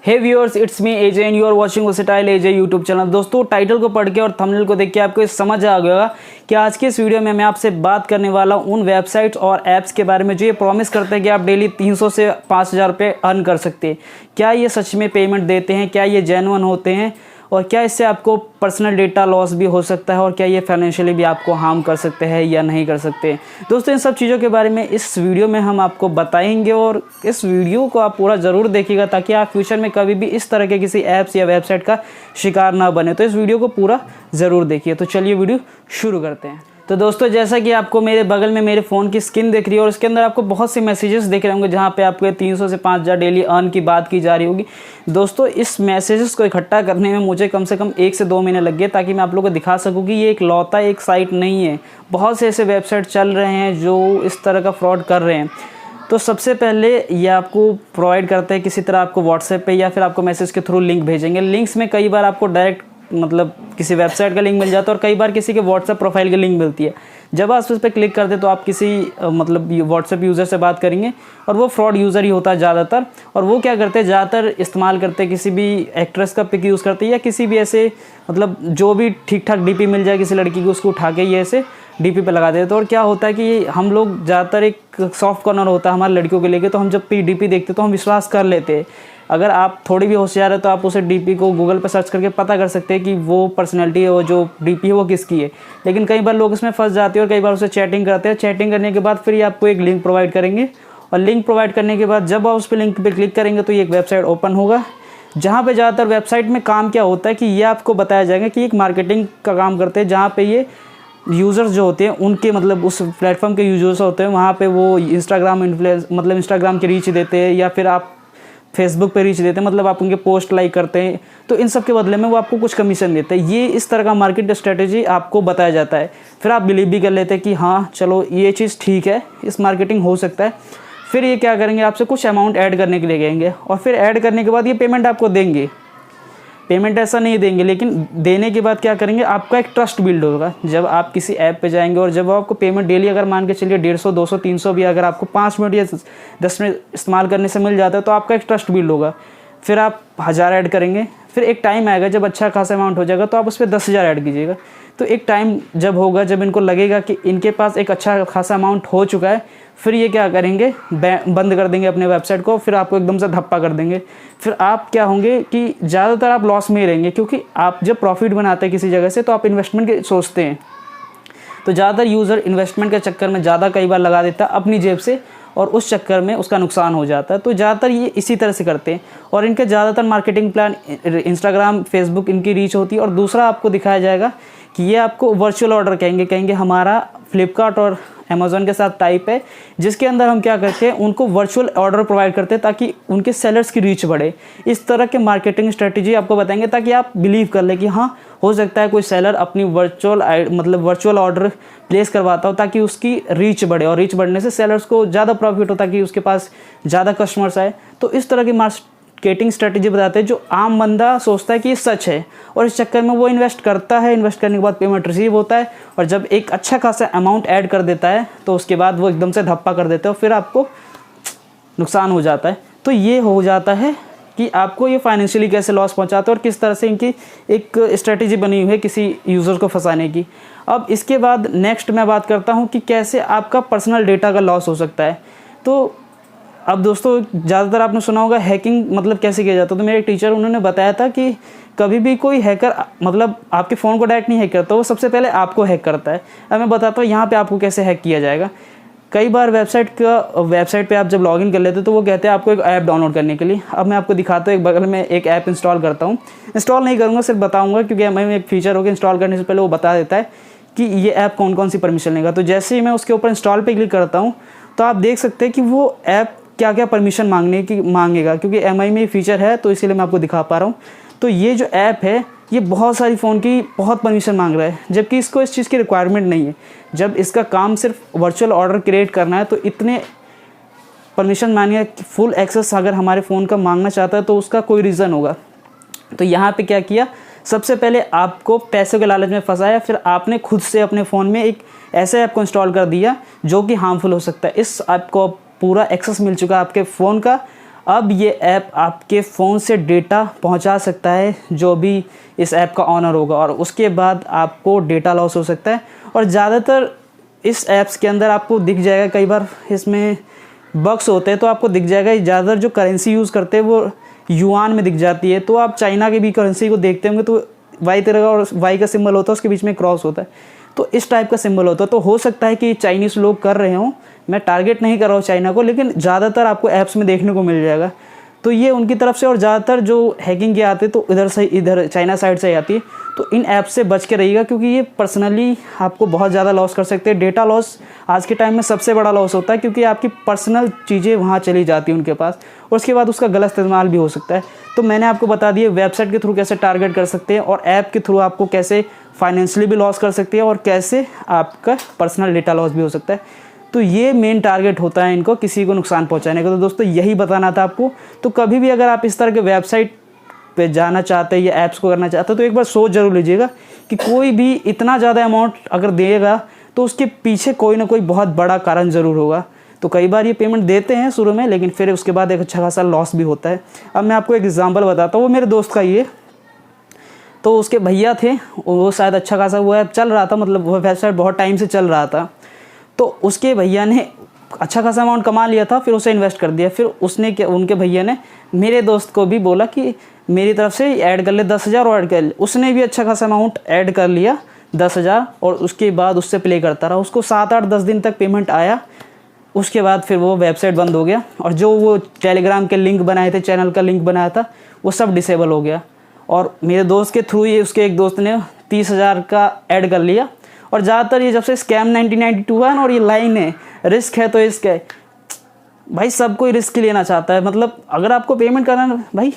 Hey viewers, it's me AJ and you are watching versatile AJ YouTube channel. दोस्तों, title को पढ़ के और थंबनेल को देख के आपको ये समझ आ गया होगा कि आज के इस वीडियो में मैं आपसे बात करने वाला हूँ उन वेबसाइट्स और ऐप्स के बारे में जो ये प्रॉमिस करते हैं कि आप डेली 300 से 5000 रुपये अर्न कर सकते हैं। क्या ये सच में पेमेंट देते हैं? क्या ये जेन्युइन होते हैं? और क्या इससे आपको पर्सनल डेटा लॉस भी हो सकता है? और क्या ये फाइनेंशियली भी आपको हार्म कर सकते हैं या नहीं कर सकते? दोस्तों, इन सब चीज़ों के बारे में इस वीडियो में हम आपको बताएंगे और इस वीडियो को आप पूरा ज़रूर देखिएगा ताकि आप फ्यूचर में कभी भी इस तरह के किसी ऐप्स या वेबसाइट का शिकार ना बने। तो इस वीडियो को पूरा ज़रूर देखिए। तो चलिए वीडियो शुरू करते हैं। तो दोस्तों, जैसा कि आपको मेरे बगल में मेरे फ़ोन की स्क्रीन दिख रही है और उसके अंदर आपको बहुत से मैसेजेस दिख रहे होंगे जहाँ पे आपको 300 से 5000 डेली अर्न की बात की जा रही होगी। दोस्तों, इस मैसेजेस को इकट्ठा करने में मुझे कम से कम 1 से 2 महीने लग गए ताकि मैं आप लोगों को दिखा सकूँ कि ये एक लौता एक साइट नहीं है। बहुत से ऐसे वेबसाइट चल रहे हैं जो इस तरह का फ्रॉड कर रहे हैं। तो सबसे पहले ये आपको प्रोवाइड करते हैं किसी तरह आपको व्हाट्सएप पे या फिर आपको मैसेज के थ्रू लिंक भेजेंगे। लिंक्स में कई बार आपको डायरेक्ट किसी वेबसाइट का लिंक मिल जाता है और कई बार किसी के व्हाट्सएप प्रोफाइल की लिंक मिलती है। जब आप उस पर क्लिक करते हैं तो आप किसी व्हाट्सएप यूज़र से बात करेंगे और वो फ्रॉड यूज़र ही होता है ज़्यादातर। और वो क्या करते हैं, ज़्यादातर इस्तेमाल करते हैं किसी भी एक्ट्रेस का पिक यूज़ करते हैं या किसी भी ऐसे जो भी ठीक ठाक डीपी मिल जाए किसी लड़की की, उसको उठा के ये ऐसे डीपी पे लगा देते हैं। तो और क्या होता है कि हम लोग ज़्यादातर एक सॉफ्ट कॉर्नर होता है हमारे लड़कियों के लेके, तो हम जब डीपी देखते तो हम विश्वास कर लेते हैं। अगर आप थोड़ी भी होशियार है तो आप उसे डीपी को गूगल पर सर्च करके पता कर सकते हैं कि वो पर्सनैलिटी है, वो जो डीपी है वो किसकी है। लेकिन कई बार लोग इसमें फंस जाते हैं और कई बार उसे चैटिंग करते हैं। चैटिंग करने के बाद फिर ये आपको एक लिंक प्रोवाइड करेंगे और लिंक प्रोवाइड करने के बाद जब आप उस पर लिंक पर क्लिक करेंगे तो ये एक वेबसाइट ओपन होगा जहाँ पे ज़्यादातर वेबसाइट में काम क्या होता है कि ये आपको बताया जाएगा कि एक मार्केटिंग का काम करते हैं जहाँ पे ये यूज़र्स जो होते हैं उनके उस प्लेटफॉर्म के यूज़र्स होते हैं वहाँ पे वो इंस्टाग्राम इन्फ्लुएंस इंस्टाग्राम की रीच देते हैं या फिर आप फेसबुक पे रीच देते हैं, आप उनके पोस्ट लाइक करते हैं तो इन सब के बदले में वो आपको कुछ कमीशन देते हैं। ये इस तरह का मार्केट स्ट्रेटेजी आपको बताया जाता है। फिर आप बिलीव भी कर लेते हैं कि हाँ चलो ये चीज़ ठीक है, इस मार्केटिंग हो सकता है। फिर ये क्या करेंगे, आपसे कुछ अमाउंट ऐड करने के लिए कहेंगे और फिर ऐड करने के बाद ये पेमेंट आपको देंगे। पेमेंट ऐसा नहीं देंगे, लेकिन देने के बाद क्या करेंगे, आपका एक ट्रस्ट बिल्ड होगा। जब आप किसी ऐप पे जाएंगे और जब आपको पेमेंट डेली अगर मान के चलिए 150, 200, 300 भी अगर आपको 5 मिनट या 10 मिनट इस्तेमाल करने से मिल जाता है तो आपका एक ट्रस्ट बिल्ड होगा। फिर आप 1000 ऐड करेंगे, फिर एक टाइम आएगा जब अच्छा खासा अमाउंट हो जाएगा तो आप उस पर 10,000 ऐड कीजिएगा। तो एक टाइम जब होगा जब इनको लगेगा कि इनके पास एक अच्छा खासा अमाउंट हो चुका है, फिर ये क्या करेंगे, बंद कर देंगे अपने वेबसाइट को, फिर आपको एकदम से धप्पा कर देंगे। फिर आप क्या होंगे कि ज़्यादातर आप लॉस में ही रहेंगे, क्योंकि आप जब प्रॉफिट बनाते हैं किसी जगह से तो आप इन्वेस्टमेंट के सोचते हैं। तो ज़्यादातर यूज़र इन्वेस्टमेंट के चक्कर में ज़्यादा कई बार लगा देता है अपनी जेब से और उस चक्कर में उसका नुकसान हो जाता है। तो ज़्यादातर ये इसी तरह से करते हैं और इनके ज़्यादातर मार्केटिंग प्लान इंस्टाग्राम, फेसबुक इनकी रीच होती है। और दूसरा आपको दिखाया जाएगा कि ये आपको वर्चुअल ऑर्डर कहेंगे हमारा फ्लिपकार्ट और अमेज़ॉन के साथ टाइप है, जिसके अंदर हम क्या करते हैं, उनको वर्चुअल ऑर्डर प्रोवाइड करते हैं ताकि उनके सेलर्स की रीच बढ़े। इस तरह के मार्केटिंग स्ट्रेटजी आपको बताएंगे ताकि आप बिलीव कर लें कि हाँ हो सकता है कोई सेलर अपनी वर्चुअल ऑर्डर प्लेस करवाता हो ताकि उसकी रीच बढ़े और रीच बढ़ने से सेलर्स को ज़्यादा प्रॉफिट हो ताकि उसके पास ज़्यादा कस्टमर्स आए। तो इस तरह की मार्केटिंग स्ट्रेटजी बताते हैं जो आम बंदा सोचता है कि ये सच है और इस चक्कर में वो इन्वेस्ट करता है। इन्वेस्ट करने के बाद पेमेंट रिसीव होता है और जब एक अच्छा खासा अमाउंट ऐड कर देता है तो उसके बाद वो एकदम से धप्पा कर देता है और फिर आपको नुकसान हो जाता है। तो ये हो जाता है कि आपको ये फाइनेंशियली कैसे लॉस पहुंचाते हैं और किस तरह से इनकी एक स्ट्रेटजी बनी हुई है किसी यूज़र को फंसाने की। अब इसके बाद नेक्स्ट मैं बात करता हूँ कि कैसे आपका पर्सनल डेटा का लॉस हो सकता है। तो अब दोस्तों, ज़्यादातर आपने सुना होगा हैकिंग कैसे किया जाता है। तो मेरे एक टीचर उन्होंने बताया था कि कभी भी कोई हैकर आपके फ़ोन को डायरेक्ट नहीं हैक करता, वो सबसे पहले आपको हैक करता है। अब मैं बताता हूँ यहाँ पे आपको कैसे हैक किया जाएगा। कई बार वेबसाइट पे आप जब लॉगिन कर लेते हो तो वो कहते हैं आपको एक ऐप डाउनलोड करने के लिए। अब मैं आपको दिखाता हूँ, एक बगल में एक ऐप इंस्टॉल करता हूँ। इंस्टॉल नहीं करूँगा, सिर्फ बताऊँगा क्योंकि एमआई में एक फीचर होगा इंस्टॉल करने से पहले वो बता देता है कि ये ऐप कौन कौन सी परमिशन लेगा। तो जैसे ही मैं उसके ऊपर इंस्टॉल पे क्लिक करता हूँ तो आप देख सकते हैं कि वो ऐप क्या क्या परमिशन मांगेगा, क्योंकि एमआई में ये फीचर है तो इसीलिए मैं आपको दिखा पा रहा हूँ। तो ये जो ऐप है ये बहुत सारी फ़ोन की बहुत परमिशन मांग रहा है, जबकि इसको इस चीज़ की रिक्वायरमेंट नहीं है। जब इसका काम सिर्फ वर्चुअल ऑर्डर क्रिएट करना है तो इतने परमिशन मांगे, फुल एक्सेस अगर हमारे फ़ोन का मांगना चाहता है तो उसका कोई रीज़न होगा। तो यहाँ पे क्या किया, सबसे पहले आपको पैसे के लालच में फंसाया, फिर आपने खुद से अपने फ़ोन में एक ऐसे ऐप को इंस्टॉल कर दिया जो कि हार्मफुल हो सकता है। इस ऐप को पूरा एक्सेस मिल चुका है आपके फ़ोन का, अब ये ऐप आपके फ़ोन से डेटा पहुंचा सकता है जो भी इस ऐप का ऑनर होगा, और उसके बाद आपको डेटा लॉस हो सकता है। और ज़्यादातर इस ऐप्स के अंदर आपको दिख जाएगा, कई बार इसमें बग्स होते हैं तो आपको दिख जाएगा, ज़्यादातर जो करेंसी यूज़ करते हैं वो युआन में दिख जाती है। तो आप चाइना की भी करेंसी को देखते होंगे तो वाई तरह का और वाई का सिंबल होता है, उसके बीच में क्रॉस होता है, तो इस टाइप का सिंबल होता है। तो हो सकता है कि चाइनीज़ लोग कर रहे हों, मैं टारगेट नहीं कर रहा हूँ चाइना को, लेकिन ज़्यादातर आपको ऐप्स में देखने को मिल जाएगा। तो ये उनकी तरफ से, और ज़्यादातर जो हैकिंग के आते तो इधर चाइना साइड से ही आती है। तो इन ऐप से बच के रहिएगा, क्योंकि ये पर्सनली आपको बहुत ज़्यादा लॉस कर सकते हैं। डेटा लॉस आज के टाइम में सबसे बड़ा लॉस होता है, क्योंकि आपकी पर्सनल चीज़ें वहाँ चली जाती हैं उनके पास, और उसके बाद उसका गलत इस्तेमाल भी हो सकता है। तो मैंने आपको बता दिया वेबसाइट के थ्रू कैसे टारगेट कर सकते हैं, और ऐप के थ्रू आपको कैसे फाइनेंशियली भी लॉस कर सकते हैं, और कैसे आपका पर्सनल डेटा लॉस भी हो सकता है। तो ये मेन टारगेट होता है इनको, किसी को नुकसान पहुंचाने का। तो दोस्तों यही बताना था आपको। तो कभी भी अगर आप इस तरह के वेबसाइट पे जाना चाहते हैं या ऐप्स को करना चाहते हैं तो एक बार सोच जरूर लीजिएगा कि कोई भी इतना ज़्यादा अमाउंट अगर देगा तो उसके पीछे कोई ना कोई बहुत बड़ा कारण ज़रूर होगा। तो कई बार ये पेमेंट देते हैं शुरू में, लेकिन फिर उसके बाद एक अच्छा खासा लॉस भी होता है। अब मैं आपको एक एग्जाम्पल बताता हूँ, वो मेरे दोस्त का ही है। तो उसके भैया थे, वो शायद अच्छा खासा वो ऐप चल रहा था, मतलब वो वेबसाइट बहुत टाइम से चल रहा था। तो उसके भैया ने अच्छा खासा अमाउंट कमा लिया था, फिर उसे इन्वेस्ट कर दिया। फिर उसने क्या, उनके भैया ने मेरे दोस्त को भी बोला कि मेरी तरफ से ऐड कर ले 10,000 और ऐड कर ले। उसने भी अच्छा खासा अमाउंट ऐड कर लिया 10,000, और उसके बाद उससे प्ले करता रहा। उसको 7-8-10 दिन तक पेमेंट आया। उसके बाद फिर वो वेबसाइट बंद हो गया, और जो वो टेलीग्राम के लिंक बनाए थे, चैनल का लिंक बनाया था, वो सब डिसेबल हो गया। और मेरे दोस्त के थ्रू ये उसके एक दोस्त ने 30,000 का ऐड कर लिया। और ज़्यादातर ये जब से स्कैम 1992 है ना, और ये लाइन है रिस्क है तो रिस्क है, भाई सब कोई रिस्क लेना चाहता है। मतलब अगर आपको पेमेंट करना है भाई,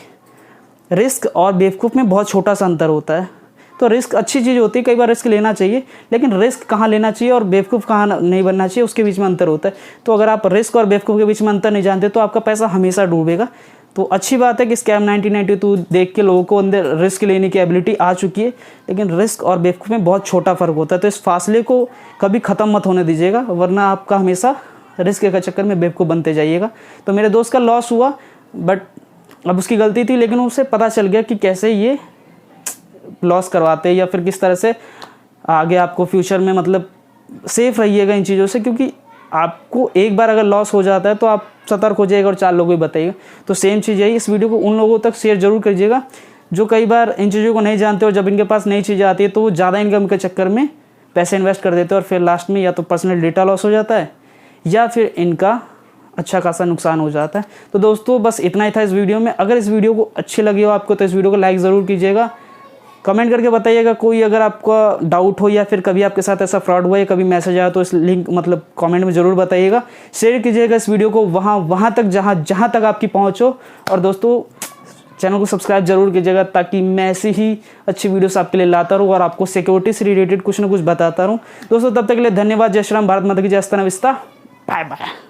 रिस्क और बेवकूफ़ में बहुत छोटा सा अंतर होता है। तो रिस्क अच्छी चीज़ होती है, कई बार रिस्क लेना चाहिए, लेकिन रिस्क कहाँ लेना चाहिए और बेवकूफ़ कहाँ नहीं बनना चाहिए, उसके बीच में अंतर होता है। तो अगर आप रिस्क और बेवकूफ़ के बीच में अंतर नहीं जानते तो आपका पैसा हमेशा डूबेगा। तो अच्छी बात है कि स्कैम 1992 देख के लोगों को अंदर रिस्क लेने की एबिलिटी आ चुकी है, लेकिन रिस्क और बेवकूफ़ में बहुत छोटा फ़र्क होता है। तो इस फासले को कभी ख़त्म मत होने दीजिएगा, वरना आपका हमेशा रिस्क के चक्कर में बेवकूफ़ बनते जाइएगा। तो मेरे दोस्त का लॉस हुआ, बट अब उसकी गलती थी, लेकिन उसे पता चल गया कि कैसे ये लॉस करवाते हैं, या फिर किस तरह से आगे आपको फ्यूचर में मतलब सेफ रहिएगा इन चीज़ों से। क्योंकि आपको एक बार अगर लॉस हो जाता है तो आप सतर्क हो जाइएगा और 4 लोगों को बताइएगा। तो सेम चीज़ है, इस वीडियो को उन लोगों तक शेयर जरूर करिएगा जो कई बार इन चीज़ों को नहीं जानते, और जब इनके पास नई चीज़ें आती है तो वो ज़्यादा इनकम के चक्कर में पैसे इन्वेस्ट कर देते हैं, और फिर लास्ट में या तो पर्सनल डेटा लॉस हो जाता है या फिर इनका अच्छा खासा नुकसान हो जाता है। तो दोस्तों बस इतना ही था इस वीडियो में। अगर इस वीडियो को अच्छी लगी हो आपको तो इस वीडियो को लाइक ज़रूर कीजिएगा, कमेंट करके बताइएगा कोई अगर आपका डाउट हो, या फिर कभी आपके साथ ऐसा फ्रॉड हुआ या कभी मैसेज आया तो इस लिंक मतलब कमेंट में ज़रूर बताइएगा। शेयर कीजिएगा इस वीडियो को वहाँ तक जहाँ तक आपकी पहुँच हो। और दोस्तों चैनल को सब्सक्राइब जरूर कीजिएगा, ताकि मैं ऐसी ही अच्छी वीडियोस आपके लिए लाता रहूँ और आपको सिक्योरिटी से रिलेटेड कुछ ना कुछ बताता रहूँ। दोस्तों तब तक के लिए धन्यवाद। जय श्री राम, भारत माता की जय, हस्त नमस्ते, बाय बाय।